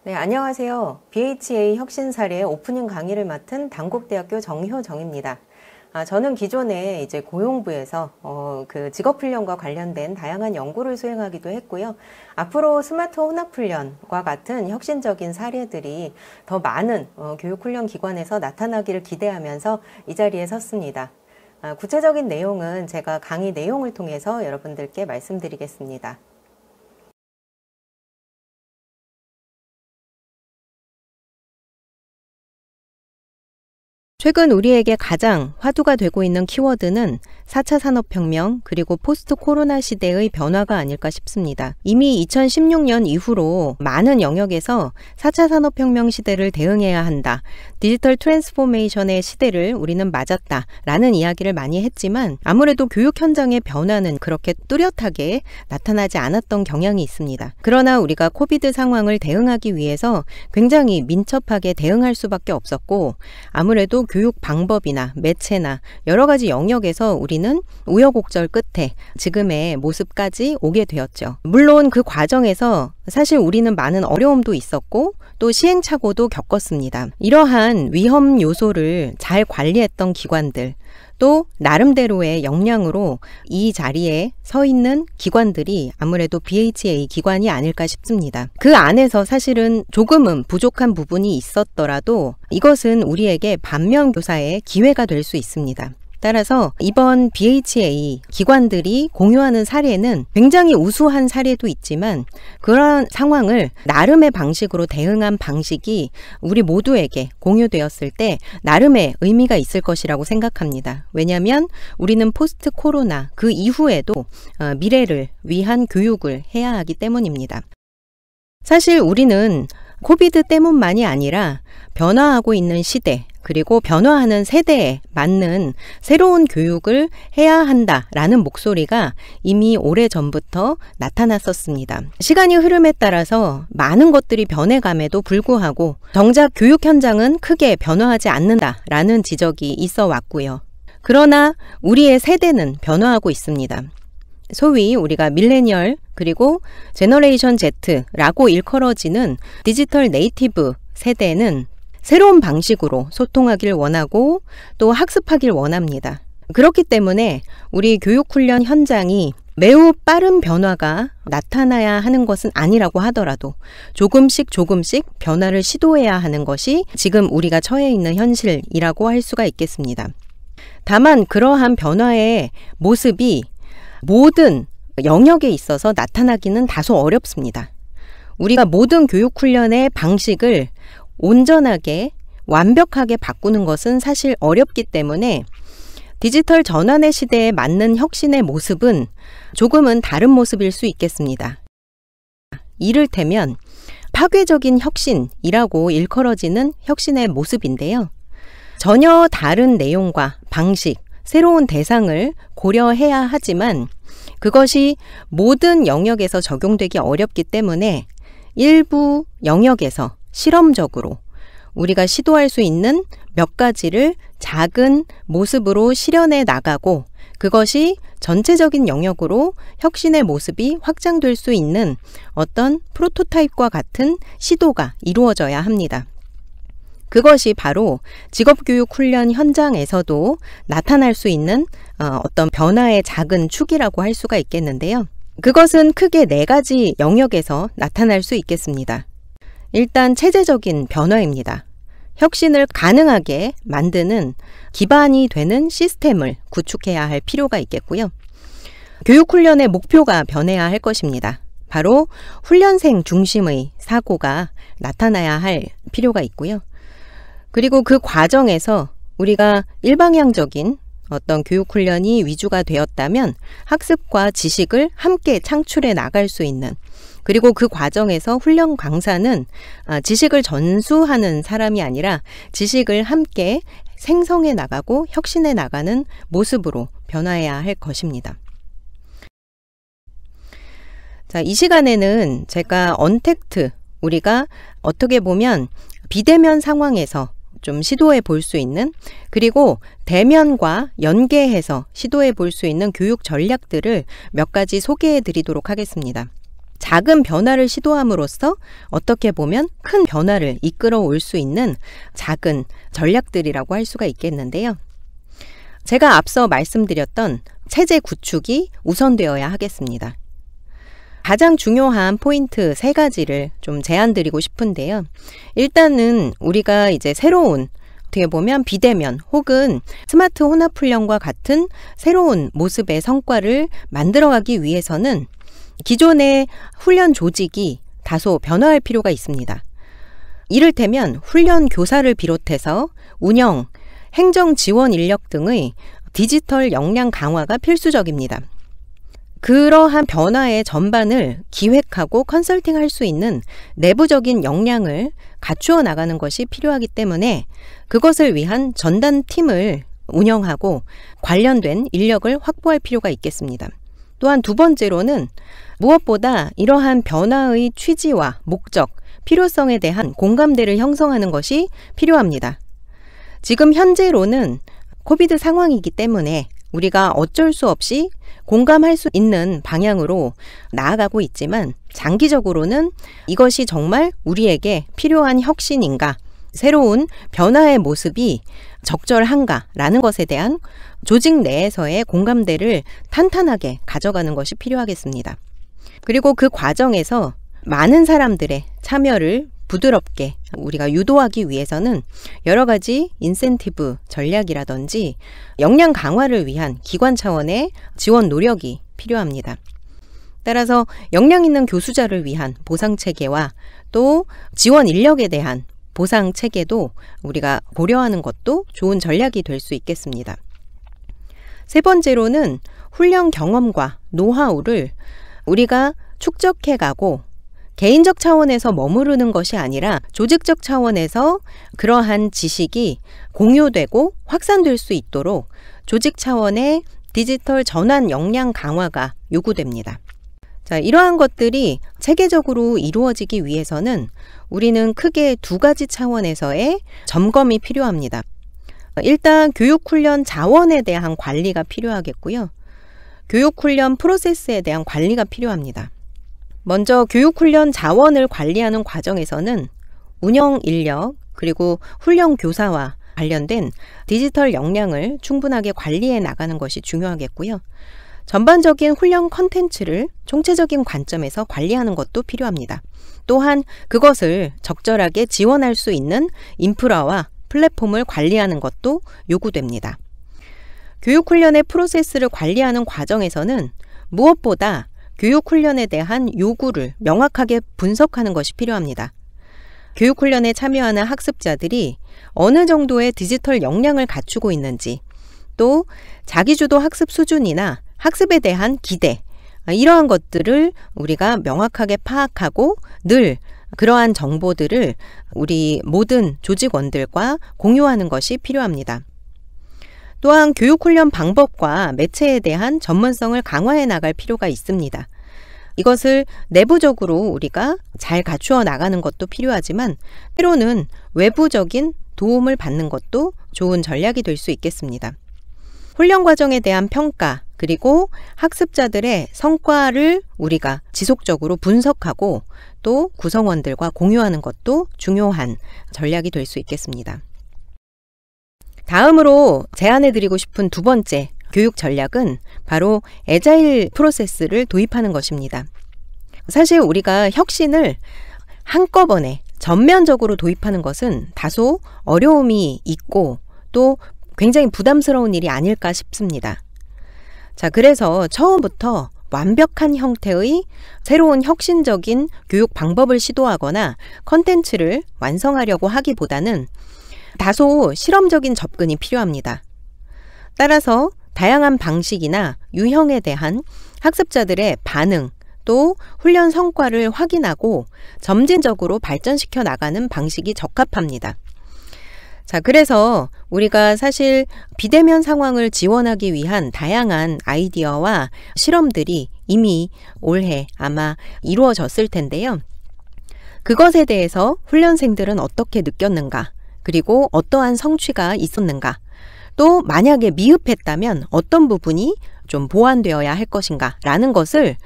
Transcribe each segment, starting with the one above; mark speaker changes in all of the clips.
Speaker 1: 네, 안녕하세요. BHA 혁신사례 오프닝 강의를 맡은 단국대학교 정효정입니다. 저는 기존에 이제 고용부에서 그 직업훈련과 관련된 다양한 연구를 수행하기도 했고요. 앞으로 스마트 혼합훈련과 같은 혁신적인 사례들이 더 많은 교육훈련 기관에서 나타나기를 기대하면서 이 자리에 섰습니다. 구체적인 내용은 제가 강의 내용을 통해서 여러분들께 말씀드리겠습니다. 최근 우리에게 가장 화두가 되고 있는 키워드는 4차 산업혁명 그리고 포스트 코로나 시대의 변화가 아닐까 싶습니다. 이미 2016년 이후로 많은 영역에서 4차 산업혁명 시대를 대응해야 한다. 디지털 트랜스포메이션의 시대를 우리는 맞았다. 라는 이야기를 많이 했지만 아무래도 교육 현장의 변화는 그렇게 뚜렷하게 나타나지 않았던 경향이 있습니다. 그러나 우리가 코비드 상황을 대응하기 위해서 굉장히 민첩하게 대응할 수밖에 없었고 아무래도 교육 방법이나 매체나 여러 가지 영역에서 우리는 우여곡절 끝에 지금의 모습까지 오게 되었죠. 물론 그 과정에서 사실 우리는 많은 어려움도 있었고 또 시행착오도 겪었습니다. 이러한 위험 요소를 잘 관리했던 기관들 또 나름대로의 역량으로 이 자리에 서 있는 기관들이 아무래도 BHA 기관이 아닐까 싶습니다. 그 안에서 사실은 조금은 부족한 부분이 있었더라도 이것은 우리에게 반면교사의 기회가 될 수 있습니다. 따라서 이번 BHA 기관들이 공유하는 사례는 굉장히 우수한 사례도 있지만 그런 상황을 나름의 방식으로 대응한 방식이 우리 모두에게 공유되었을 때 나름의 의미가 있을 것이라고 생각합니다. 왜냐하면 우리는 포스트 코로나 그 이후에도 미래를 위한 교육을 해야 하기 때문입니다. 사실 우리는 코비드 때문만이 아니라 변화하고 있는 시대 그리고 변화하는 세대에 맞는 새로운 교육을 해야 한다라는 목소리가 이미 오래전부터 나타났었습니다. 시간이 흐름에 따라서 많은 것들이 변해감에도 불구하고 정작 교육 현장은 크게 변화하지 않는다라는 지적이 있어 왔고요. 그러나 우리의 세대는 변화하고 있습니다. 소위 우리가 밀레니얼 그리고 제너레이션 Z라고 일컬어지는 디지털 네이티브 세대는 새로운 방식으로 소통하길 원하고 또 학습하길 원합니다. 그렇기 때문에 우리 교육훈련 현장이 매우 빠른 변화가 나타나야 하는 것은 아니라고 하더라도 조금씩 변화를 시도해야 하는 것이 지금 우리가 처해 있는 현실이라고 할 수가 있겠습니다. 다만 그러한 변화의 모습이 모든 영역에 있어서 나타나기는 다소 어렵습니다. 우리가 모든 교육훈련의 방식을 온전하게 완벽하게 바꾸는 것은 사실 어렵기 때문에 디지털 전환의 시대에 맞는 혁신의 모습은 조금은 다른 모습일 수 있겠습니다. 이를테면 파괴적인 혁신이라고 일컬어지는 혁신의 모습인데요. 전혀 다른 내용과 방식, 새로운 대상을 고려해야 하지만 그것이 모든 영역에서 적용되기 어렵기 때문에 일부 영역에서 실험적으로 우리가 시도할 수 있는 몇 가지를 작은 모습으로 실현해 나가고 그것이 전체적인 영역으로 혁신의 모습이 확장될 수 있는 어떤 프로토타입과 같은 시도가 이루어져야 합니다. 그것이 바로 직업교육 훈련 현장에서도 나타날 수 있는 어떤 변화의 작은 축이라고 할 수가 있겠는데요. 그것은 크게 4가지 영역에서 나타날 수 있겠습니다. 일단 체제적인 변화입니다. 혁신을 가능하게 만드는 기반이 되는 시스템을 구축해야 할 필요가 있겠고요. 교육훈련의 목표가 변해야 할 것입니다. 바로 훈련생 중심의 사고가 나타나야 할 필요가 있고요. 그리고 그 과정에서 우리가 일방향적인 어떤 교육훈련이 위주가 되었다면 학습과 지식을 함께 창출해 나갈 수 있는 그리고 그 과정에서 훈련 강사는 지식을 전수하는 사람이 아니라 지식을 함께 생성해 나가고 혁신해 나가는 모습으로 변화해야 할 것입니다. 자, 이 시간에는 제가 언택트, 우리가 어떻게 보면 비대면 상황에서 좀 시도해 볼 수 있는 그리고 대면과 연계해서 시도해 볼 수 있는 교육 전략들을 몇 가지 소개해 드리도록 하겠습니다. 작은 변화를 시도함으로써 어떻게 보면 큰 변화를 이끌어 올 수 있는 작은 전략들이라고 할 수가 있겠는데요. 제가 앞서 말씀드렸던 체제 구축이 우선되어야 하겠습니다. 가장 중요한 포인트 3가지를 좀 제안드리고 싶은데요. 일단은 우리가 이제 새로운 어떻게 보면 비대면 혹은 스마트 혼합훈련과 같은 새로운 모습의 성과를 만들어가기 위해서는 기존의 훈련 조직이 다소 변화할 필요가 있습니다. 이를테면 훈련 교사를 비롯해서 운영, 행정 지원 인력 등의 디지털 역량 강화가 필수적입니다. 그러한 변화의 전반을 기획하고 컨설팅할 수 있는 내부적인 역량을 갖추어 나가는 것이 필요하기 때문에 그것을 위한 전담팀을 운영하고 관련된 인력을 확보할 필요가 있겠습니다. 또한 2번째로는 무엇보다 이러한 변화의 취지와 목적, 필요성에 대한 공감대를 형성하는 것이 필요합니다. 지금 현재로는 코비드 상황이기 때문에 우리가 어쩔 수 없이 공감할 수 있는 방향으로 나아가고 있지만 장기적으로는 이것이 정말 우리에게 필요한 혁신인가, 새로운 변화의 모습이 적절한가라는 것에 대한 조직 내에서의 공감대를 탄탄하게 가져가는 것이 필요하겠습니다. 그리고 그 과정에서 많은 사람들의 참여를 부드럽게 우리가 유도하기 위해서는 여러 가지 인센티브 전략이라든지 역량 강화를 위한 기관 차원의 지원 노력이 필요합니다. 따라서 역량 있는 교수자를 위한 보상 체계와 또 지원 인력에 대한 보상 체계도 우리가 고려하는 것도 좋은 전략이 될 수 있겠습니다. 3번째로는 훈련 경험과 노하우를 우리가 축적해 가고 개인적 차원에서 머무르는 것이 아니라 조직적 차원에서 그러한 지식이 공유되고 확산될 수 있도록 조직 차원의 디지털 전환 역량 강화가 요구됩니다. 자, 이러한 것들이 체계적으로 이루어지기 위해서는 우리는 크게 2가지 차원에서의 점검이 필요합니다. 일단 교육훈련 자원에 대한 관리가 필요하겠고요. 교육훈련 프로세스에 대한 관리가 필요합니다. 먼저 교육훈련 자원을 관리하는 과정에서는 운영 인력 그리고 훈련 교사와 관련된 디지털 역량을 충분하게 관리해 나가는 것이 중요하겠고요. 전반적인 훈련 컨텐츠를 총체적인 관점에서 관리하는 것도 필요합니다. 또한 그것을 적절하게 지원할 수 있는 인프라와 플랫폼을 관리하는 것도 요구됩니다. 교육훈련의 프로세스를 관리하는 과정에서는 무엇보다 교육훈련에 대한 요구를 명확하게 분석하는 것이 필요합니다. 교육훈련에 참여하는 학습자들이 어느 정도의 디지털 역량을 갖추고 있는지, 또 자기주도 학습 수준이나 학습에 대한 기대, 이러한 것들을 우리가 명확하게 파악하고 늘 그러한 정보들을 우리 모든 조직원들과 공유하는 것이 필요합니다. 또한 교육훈련 방법과 매체에 대한 전문성을 강화해 나갈 필요가 있습니다. 이것을 내부적으로 우리가 잘 갖추어 나가는 것도 필요하지만 때로는 외부적인 도움을 받는 것도 좋은 전략이 될 수 있겠습니다. 훈련 과정에 대한 평가 그리고 학습자들의 성과를 우리가 지속적으로 분석하고 또 구성원들과 공유하는 것도 중요한 전략이 될 수 있겠습니다. 다음으로 제안해드리고 싶은 2번째 교육 전략은 바로 애자일 프로세스를 도입하는 것입니다. 사실 우리가 혁신을 한꺼번에 전면적으로 도입하는 것은 다소 어려움이 있고 또 굉장히 부담스러운 일이 아닐까 싶습니다. 자, 그래서 처음부터 완벽한 형태의 새로운 혁신적인 교육 방법을 시도하거나 컨텐츠를 완성하려고 하기보다는 다소 실험적인 접근이 필요합니다. 따라서 다양한 방식이나 유형에 대한 학습자들의 반응 또 훈련 성과를 확인하고 점진적으로 발전시켜 나가는 방식이 적합합니다. 자, 그래서 우리가 사실 비대면 상황을 지원하기 위한 다양한 아이디어와 실험들이 이미 올해 아마 이루어졌을 텐데요. 그것에 대해서 훈련생들은 어떻게 느꼈는가, 그리고 어떠한 성취가 있었는가, 또 만약에 미흡했다면 어떤 부분이 좀 보완되어야 할 것인가 라는 것을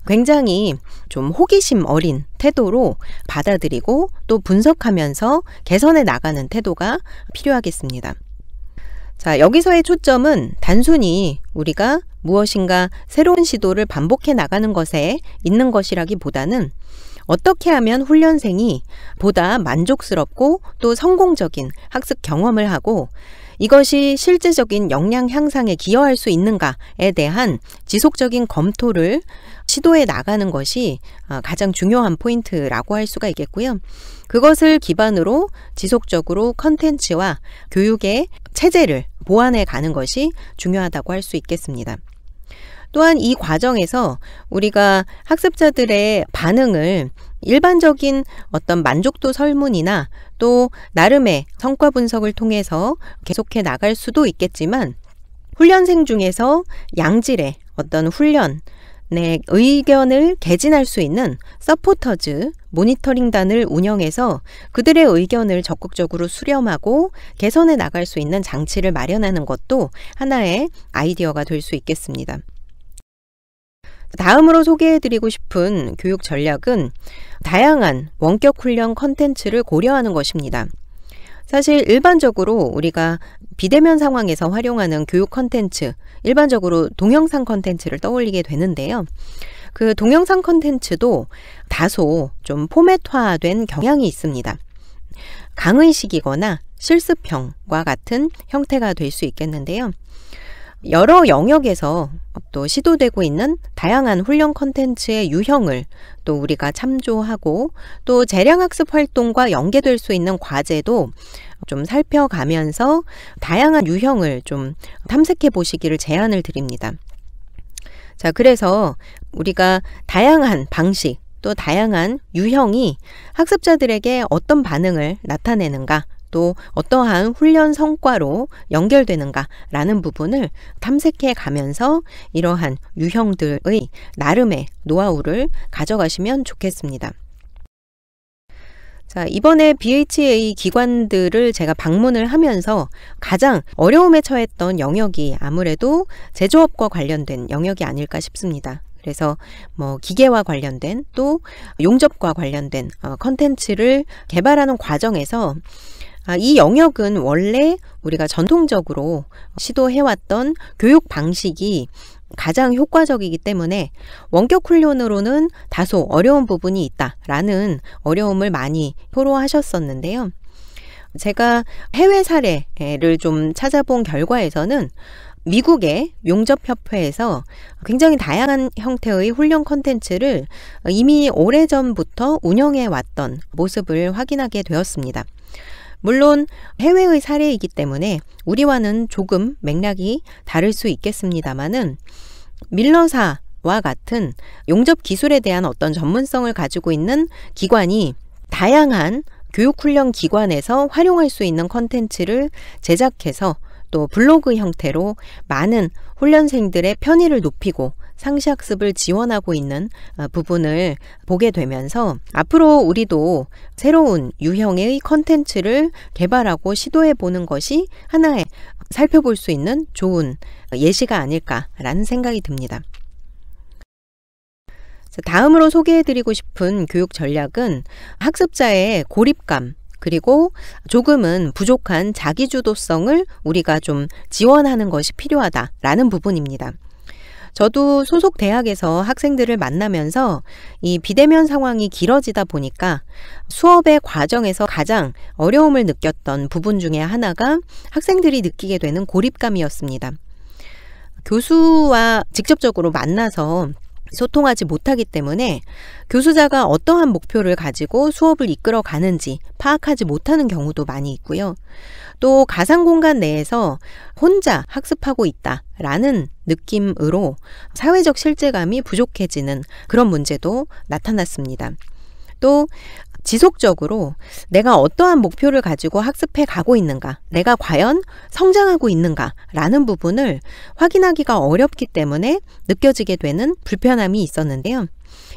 Speaker 1: 굉장히 좀 호기심 어린 태도로 받아들이고 또 분석하면서 개선해 나가는 태도가 필요하겠습니다. 자, 여기서의 초점은 단순히 우리가 무엇인가 새로운 시도를 반복해 나가는 것에 있는 것이라기보다는 어떻게 하면 훈련생이 보다 만족스럽고 또 성공적인 학습 경험을 하고 이것이 실제적인 역량 향상에 기여할 수 있는가에 대한 지속적인 검토를 시도해 나가는 것이 가장 중요한 포인트라고 할 수가 있겠고요. 그것을 기반으로 지속적으로 컨텐츠와 교육의 체제를 보완해 가는 것이 중요하다고 할 수 있겠습니다. 또한 이 과정에서 우리가 학습자들의 반응을 일반적인 어떤 만족도 설문이나 또 나름의 성과 분석을 통해서 계속해 나갈 수도 있겠지만 훈련생 중에서 양질의 어떤 훈련의 의견을 개진할 수 있는 서포터즈 모니터링단을 운영해서 그들의 의견을 적극적으로 수렴하고 개선해 나갈 수 있는 장치를 마련하는 것도 하나의 아이디어가 될 수 있겠습니다. 다음으로 소개해드리고 싶은 교육 전략은 다양한 원격 훈련 컨텐츠를 고려하는 것입니다. 사실 일반적으로 우리가 비대면 상황에서 활용하는 교육 컨텐츠, 일반적으로 동영상 컨텐츠를 떠올리게 되는데요. 그 동영상 컨텐츠도 다소 좀 포맷화된 경향이 있습니다. 강의식이거나 실습형과 같은 형태가 될 수 있겠는데요. 여러 영역에서 또 시도되고 있는 다양한 훈련 콘텐츠의 유형을 또 우리가 참조하고 또 재량학습 활동과 연계될 수 있는 과제도 좀 살펴가면서 다양한 유형을 좀 탐색해 보시기를 제안을 드립니다. 자, 그래서 우리가 다양한 방식 또 다양한 유형이 학습자들에게 어떤 반응을 나타내는가 또 어떠한 훈련 성과로 연결되는가라는 부분을 탐색해 가면서 이러한 유형들의 나름의 노하우를 가져가시면 좋겠습니다. 자, 이번에 BHA 기관들을 제가 방문을 하면서 가장 어려움에 처했던 영역이 아무래도 제조업과 관련된 영역이 아닐까 싶습니다. 그래서 기계와 관련된 또 용접과 관련된 컨텐츠를 개발하는 과정에서 이 영역은 원래 우리가 전통적으로 시도해왔던 교육 방식이 가장 효과적이기 때문에 원격 훈련으로는 다소 어려운 부분이 있다라는 어려움을 많이 토로하셨었는데요. 제가 해외 사례를 좀 찾아본 결과에서는 미국의 용접협회에서 굉장히 다양한 형태의 훈련 콘텐츠를 이미 오래전부터 운영해 왔던 모습을 확인하게 되었습니다. 물론 해외의 사례이기 때문에 우리와는 조금 맥락이 다를 수 있겠습니다만은 밀러사와 같은 용접 기술에 대한 어떤 전문성을 가지고 있는 기관이 다양한 교육훈련 기관에서 활용할 수 있는 컨텐츠를 제작해서 또 블로그 형태로 많은 훈련생들의 편의를 높이고 상시학습을 지원하고 있는 부분을 보게 되면서 앞으로 우리도 새로운 유형의 컨텐츠를 개발하고 시도해 보는 것이 하나의 살펴볼 수 있는 좋은 예시가 아닐까라는 생각이 듭니다. 다음으로 소개해드리고 싶은 교육 전략은 학습자의 고립감 그리고 조금은 부족한 자기주도성을 우리가 좀 지원하는 것이 필요하다라는 부분입니다. 저도 소속 대학에서 학생들을 만나면서 이 비대면 상황이 길어지다 보니까 수업의 과정에서 가장 어려움을 느꼈던 부분 중에 하나가 학생들이 느끼게 되는 고립감이었습니다. 교수와 직접적으로 만나서 소통하지 못하기 때문에 교수자가 어떠한 목표를 가지고 수업을 이끌어 가는지 파악하지 못하는 경우도 많이 있고요. 또 가상 공간 내에서 혼자 학습하고 있다라는 느낌으로 사회적 실제감이 부족해지는 그런 문제도 나타났습니다. 또 지속적으로 내가 어떠한 목표를 가지고 학습해 가고 있는가, 내가 과연 성장하고 있는가 라는 부분을 확인하기가 어렵기 때문에 느껴지게 되는 불편함이 있었는데요.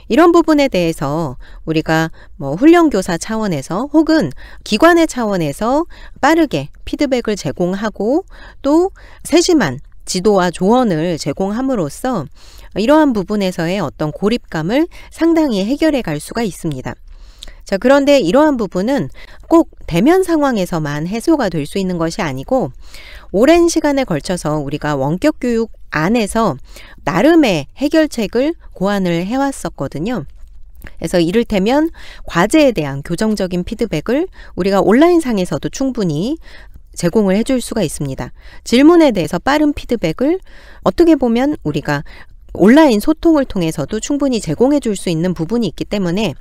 Speaker 1: 이런 부분에 대해서 우리가 훈련교사 차원에서 혹은 기관의 차원에서 빠르게 피드백을 제공하고 또 세심한 지도와 조언을 제공함으로써 이러한 부분에서의 어떤 고립감을 상당히 해결해 갈 수가 있습니다. 자, 그런데 이러한 부분은 꼭 대면 상황에서만 해소가 될 수 있는 것이 아니고 오랜 시간에 걸쳐서 우리가 원격 교육 안에서 나름의 해결책을 고안을 해왔었거든요. 그래서 이를테면 과제에 대한 교정적인 피드백을 우리가 온라인상에서도 충분히 제공을 해줄 수가 있습니다. 질문에 대해서 빠른 피드백을 어떻게 보면 우리가 온라인 소통을 통해서도 충분히 제공해 줄 수 있는 부분이 있기 때문에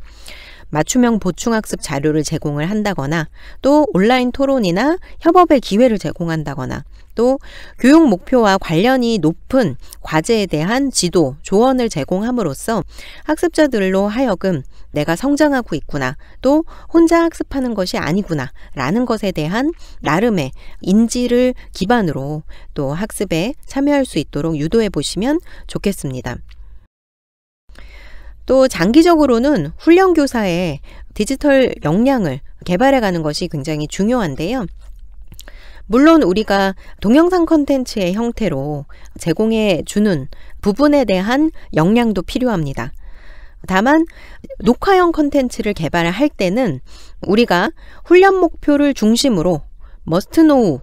Speaker 1: 맞춤형 보충학습 자료를 제공을 한다거나 또 온라인 토론이나 협업의 기회를 제공한다거나 또 교육 목표와 관련이 높은 과제에 대한 지도, 조언을 제공함으로써 학습자들로 하여금 내가 성장하고 있구나, 또 혼자 학습하는 것이 아니구나 라는 것에 대한 나름의 인지를 기반으로 또 학습에 참여할 수 있도록 유도해 보시면 좋겠습니다. 또 장기적으로는 훈련 교사의 디지털 역량을 개발해 가는 것이 굉장히 중요한데요. 물론 우리가 동영상 콘텐츠의 형태로 제공해 주는 부분에 대한 역량도 필요합니다. 다만 녹화형 콘텐츠를 개발할 때는 우리가 훈련 목표를 중심으로 must know,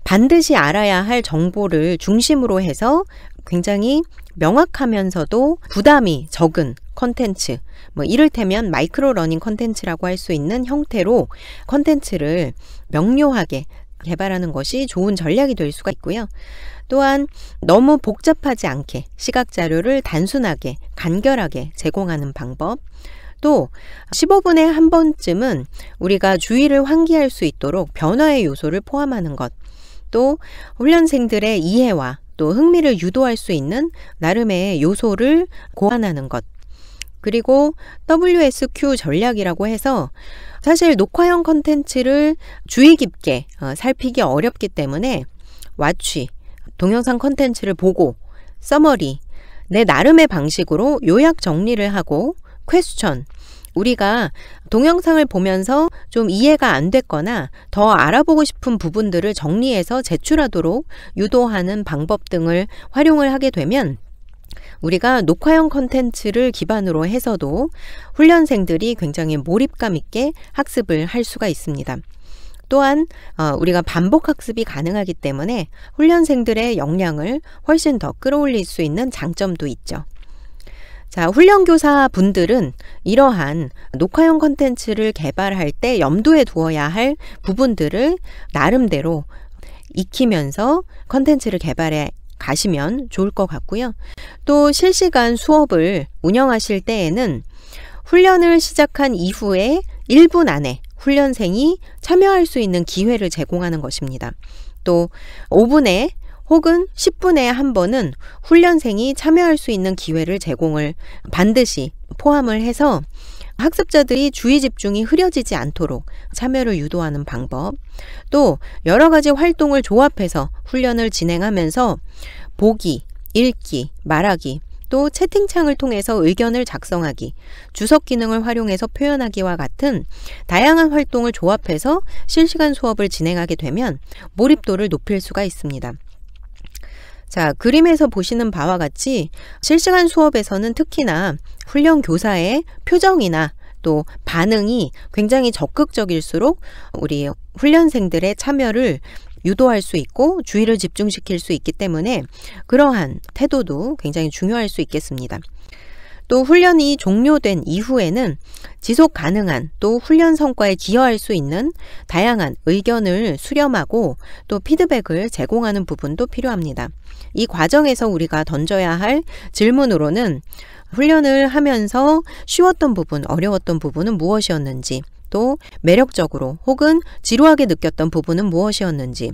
Speaker 1: 반드시 알아야 할 정보를 중심으로 해서 굉장히 명확하면서도 부담이 적은 콘텐츠, 이를테면 마이크로 러닝 콘텐츠라고 할 수 있는 형태로 콘텐츠를 명료하게 개발하는 것이 좋은 전략이 될 수가 있고요. 또한 너무 복잡하지 않게 시각 자료를 단순하게 간결하게 제공하는 방법, 또 15분에 한 번쯤은 우리가 주의를 환기할 수 있도록 변화의 요소를 포함하는 것, 또 훈련생들의 이해와 또 흥미를 유도할 수 있는 나름의 요소를 고안하는 것, 그리고 WSQ 전략이라고 해서 사실 녹화형 컨텐츠를 주의 깊게 살피기 어렵기 때문에 왓취, 동영상 컨텐츠를 보고 서머리, 내 나름의 방식으로 요약 정리를 하고 퀘스천, 우리가 동영상을 보면서 좀 이해가 안 됐거나 더 알아보고 싶은 부분들을 정리해서 제출하도록 유도하는 방법 등을 활용을 하게 되면 우리가 녹화형 컨텐츠를 기반으로 해서도 훈련생들이 굉장히 몰입감 있게 학습을 할 수가 있습니다. 또한 우리가 반복 학습이 가능하기 때문에 훈련생들의 역량을 훨씬 더 끌어올릴 수 있는 장점도 있죠. 자, 훈련교사 분들은 이러한 녹화형 컨텐츠를 개발할 때 염두에 두어야 할 부분들을 나름대로 익히면서 컨텐츠를 개발해 가시면 좋을 것 같고요. 또 실시간 수업을 운영하실 때에는 훈련을 시작한 이후에 1분 안에 훈련생이 참여할 수 있는 기회를 제공하는 것입니다. 또 5분에 혹은 10분에 한 번은 훈련생이 참여할 수 있는 기회를 제공을 반드시 포함을 해서 학습자들이 주의 집중이 흐려지지 않도록 참여를 유도하는 방법, 또 여러 가지 활동을 조합해서 훈련을 진행하면서 보기, 읽기, 말하기, 또 채팅창을 통해서 의견을 작성하기, 주석 기능을 활용해서 표현하기와 같은 다양한 활동을 조합해서 실시간 수업을 진행하게 되면 몰입도를 높일 수가 있습니다. 자, 그림에서 보시는 바와 같이 실시간 수업에서는 특히나 훈련 교사의 표정이나 또 반응이 굉장히 적극적일수록 우리 훈련생들의 참여를 유도할 수 있고 주의를 집중시킬 수 있기 때문에 그러한 태도도 굉장히 중요할 수 있겠습니다. 또 훈련이 종료된 이후에는 지속 가능한 또 훈련 성과에 기여할 수 있는 다양한 의견을 수렴하고 또 피드백을 제공하는 부분도 필요합니다. 이 과정에서 우리가 던져야 할 질문으로는 훈련을 하면서 쉬웠던 부분, 어려웠던 부분은 무엇이었는지, 또 매력적으로 혹은 지루하게 느꼈던 부분은 무엇이었는지,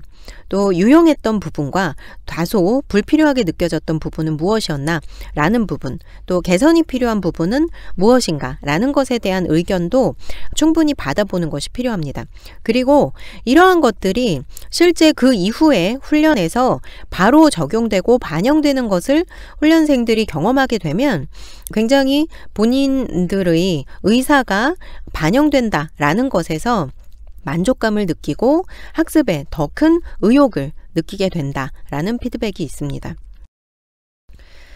Speaker 1: 또 유용했던 부분과 다소 불필요하게 느껴졌던 부분은 무엇이었나 라는 부분, 또 개선이 필요한 부분은 무엇인가 라는 것에 대한 의견도 충분히 받아보는 것이 필요합니다. 그리고 이러한 것들이 실제 그 이후에 훈련에서 바로 적용되고 반영되는 것을 훈련생들이 경험하게 되면 굉장히 본인들의 의사가 반영된다라는 것에서 만족감을 느끼고 학습에 더 큰 의욕을 느끼게 된다라는 피드백이 있습니다.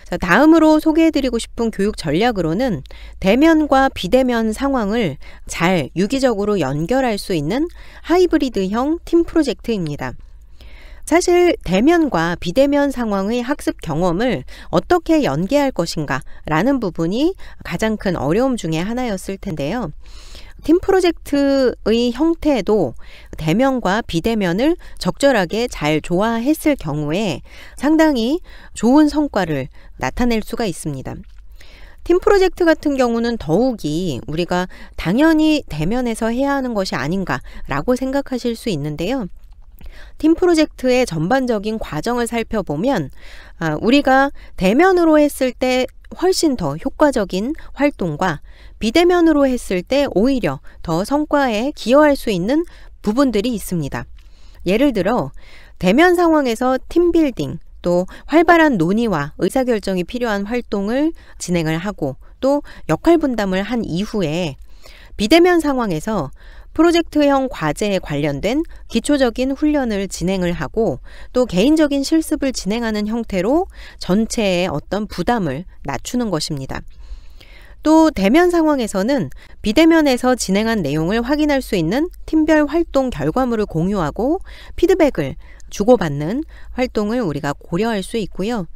Speaker 1: 자, 다음으로 소개해드리고 싶은 교육 전략으로는 대면과 비대면 상황을 잘 유기적으로 연결할 수 있는 하이브리드형 팀 프로젝트입니다. 사실 대면과 비대면 상황의 학습 경험을 어떻게 연계할 것인가 라는 부분이 가장 큰 어려움 중에 하나였을 텐데요. 팀 프로젝트의 형태도 대면과 비대면을 적절하게 잘 조화했을 경우에 상당히 좋은 성과를 나타낼 수가 있습니다. 팀 프로젝트 같은 경우는 더욱이 우리가 당연히 대면에서 해야 하는 것이 아닌가라고 생각하실 수 있는데요. 팀 프로젝트의 전반적인 과정을 살펴보면 우리가 대면으로 했을 때 훨씬 더 효과적인 활동과 비대면으로 했을 때 오히려 더 성과에 기여할 수 있는 부분들이 있습니다. 예를 들어 대면 상황에서 팀빌딩, 또 활발한 논의와 의사결정이 필요한 활동을 진행을 하고 또 역할 분담을 한 이후에 비대면 상황에서 프로젝트형 과제에 관련된 기초적인 훈련을 진행을 하고 또 개인적인 실습을 진행하는 형태로 전체의 어떤 부담을 낮추는 것입니다. 또 대면 상황에서는 비대면에서 진행한 내용을 확인할 수 있는 팀별 활동 결과물을 공유하고 피드백을 주고받는 활동을 우리가 고려할 수 있고요.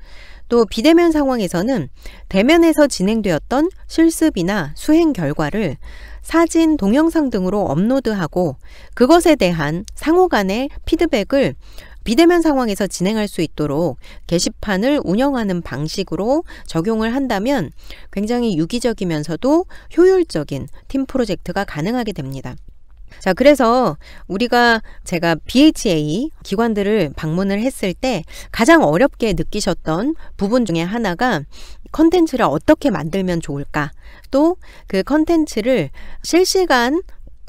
Speaker 1: 또 비대면 상황에서는 대면에서 진행되었던 실습이나 수행 결과를 사진, 동영상 등으로 업로드하고 그것에 대한 상호 간의 피드백을 비대면 상황에서 진행할 수 있도록 게시판을 운영하는 방식으로 적용을 한다면 굉장히 유기적이면서도 효율적인 팀 프로젝트가 가능하게 됩니다. 자, 그래서 제가 BHA 기관들을 방문을 했을 때 가장 어렵게 느끼셨던 부분 중에 하나가 컨텐츠를 어떻게 만들면 좋을까? 또 그 컨텐츠를 실시간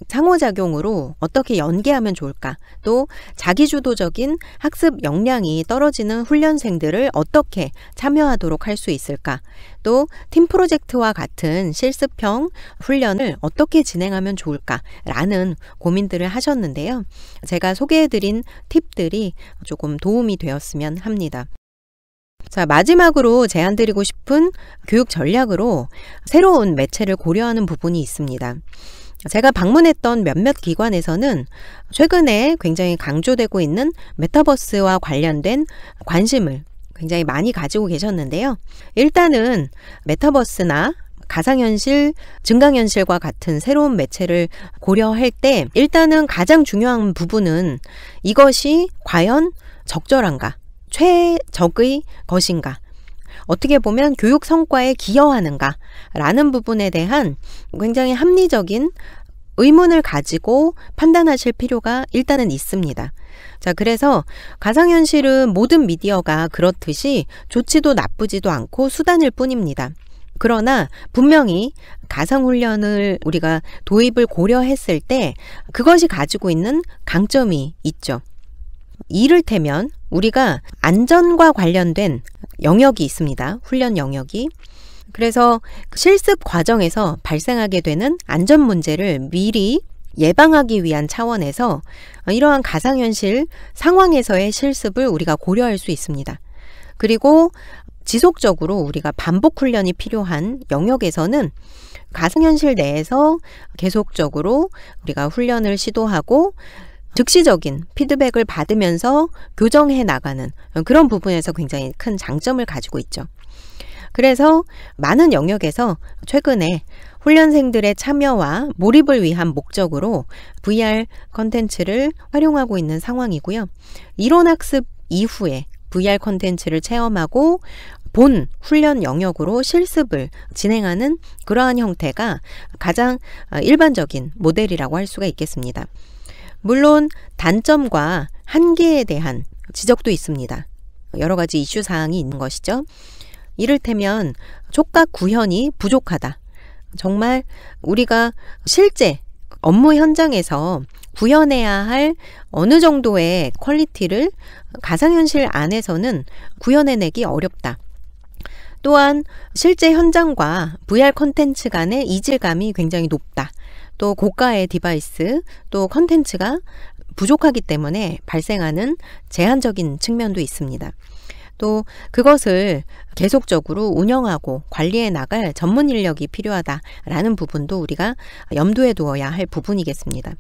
Speaker 1: 상호작용으로 어떻게 연계하면 좋을까? 또 자기주도적인 학습 역량이 떨어지는 훈련생들을 어떻게 참여하도록 할 수 있을까? 또 팀 프로젝트와 같은 실습형 훈련을 어떻게 진행하면 좋을까? 라는 고민들을 하셨는데요. 제가 소개해드린 팁들이 조금 도움이 되었으면 합니다. 자, 마지막으로 제안드리고 싶은 교육 전략으로 새로운 매체를 고려하는 부분이 있습니다. 제가 방문했던 몇몇 기관에서는 최근에 굉장히 강조되고 있는 메타버스와 관련된 관심을 굉장히 많이 가지고 계셨는데요. 일단은 메타버스나 가상현실, 증강현실과 같은 새로운 매체를 고려할 때 일단은 가장 중요한 부분은 이것이 과연 적절한가, 최적의 것인가, 어떻게 보면 교육 성과에 기여하는가 라는 부분에 대한 굉장히 합리적인 의문을 가지고 판단하실 필요가 일단은 있습니다. 자, 그래서 가상현실은 모든 미디어가 그렇듯이 좋지도 나쁘지도 않고 수단일 뿐입니다. 그러나 분명히 가상훈련을 우리가 도입을 고려했을 때 그것이 가지고 있는 강점이 있죠. 이를테면 우리가 안전과 관련된 영역이 있습니다. 훈련 영역이. 그래서 실습 과정에서 발생하게 되는 안전 문제를 미리 예방하기 위한 차원에서 이러한 가상현실 상황에서의 실습을 우리가 고려할 수 있습니다. 그리고 지속적으로 우리가 반복 훈련이 필요한 영역에서는 가상현실 내에서 계속적으로 우리가 훈련을 시도하고 즉시적인 피드백을 받으면서 교정해 나가는 그런 부분에서 굉장히 큰 장점을 가지고 있죠. 그래서 많은 영역에서 최근에 훈련생들의 참여와 몰입을 위한 목적으로 VR 컨텐츠를 활용하고 있는 상황이고요. 이론학습 이후에 VR 컨텐츠를 체험하고 본 훈련 영역으로 실습을 진행하는 그러한 형태가 가장 일반적인 모델이라고 할 수가 있겠습니다. 물론 단점과 한계에 대한 지적도 있습니다. 여러 가지 이슈 사항이 있는 것이죠. 이를테면 촉각 구현이 부족하다. 정말 우리가 실제 업무 현장에서 구현해야 할 어느 정도의 퀄리티를 가상현실 안에서는 구현해내기 어렵다. 또한 실제 현장과 VR 컨텐츠 간의 이질감이 굉장히 높다. 또 고가의 디바이스, 또 컨텐츠가 부족하기 때문에 발생하는 제한적인 측면도 있습니다. 또 그것을 계속적으로 운영하고 관리해 나갈 전문 인력이 필요하다라는 부분도 우리가 염두에 두어야 할 부분이겠습니다.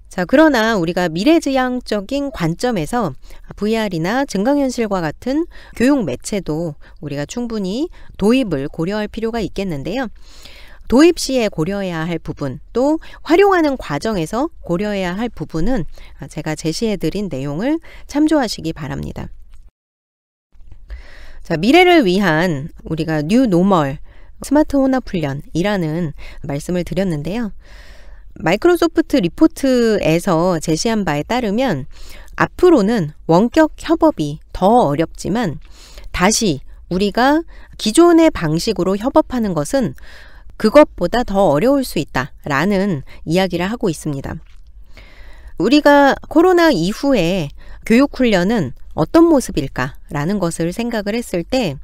Speaker 1: 자, 그러나 우리가 미래지향적인 관점에서 VR이나 증강현실과 같은 교육 매체도 우리가 충분히 도입을 고려할 필요가 있겠는데요. 도입 시에 고려해야 할 부분, 또 활용하는 과정에서 고려해야 할 부분은 제가 제시해드린 내용을 참조하시기 바랍니다. 자, 미래를 위한 우리가 뉴 노멀 스마트 혼합 훈련이라는 말씀을 드렸는데요. 마이크로소프트 리포트에서 제시한 바에 따르면 앞으로는 원격 협업이 더 어렵지만 다시 우리가 기존의 방식으로 협업하는 것은 그것보다 더 어려울 수 있다라는 이야기를 하고 있습니다. 우리가 코로나 이후에 교육훈련은 어떤 모습일까라는 것을 생각을 했을 때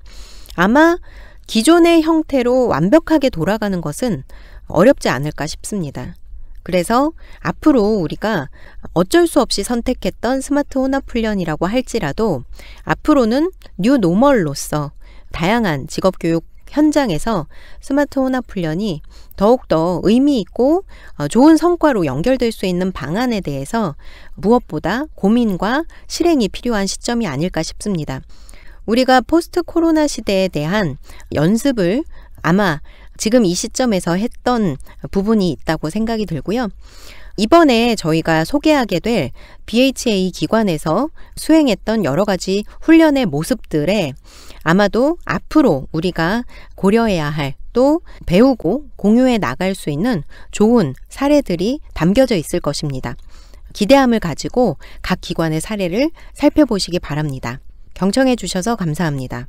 Speaker 1: 아마 기존의 형태로 완벽하게 돌아가는 것은 어렵지 않을까 싶습니다. 그래서 앞으로 우리가 어쩔 수 없이 선택했던 스마트 혼합훈련이라고 할지라도 앞으로는 뉴 노멀로서 다양한 직업교육 현장에서 스마트 혼합훈련이 더욱더 의미 있고 좋은 성과로 연결될 수 있는 방안에 대해서 무엇보다 고민과 실행이 필요한 시점이 아닐까 싶습니다. 우리가 포스트 코로나 시대에 대한 연습을 아마 지금 이 시점에서 했던 부분이 있다고 생각이 들고요. 이번에 저희가 소개하게 될 BHA 기관에서 수행했던 여러 가지 훈련의 모습들에 아마도 앞으로 우리가 고려해야 할 또 배우고 공유해 나갈 수 있는 좋은 사례들이 담겨져 있을 것입니다. 기대함을 가지고 각 기관의 사례를 살펴보시기 바랍니다. 경청해 주셔서 감사합니다.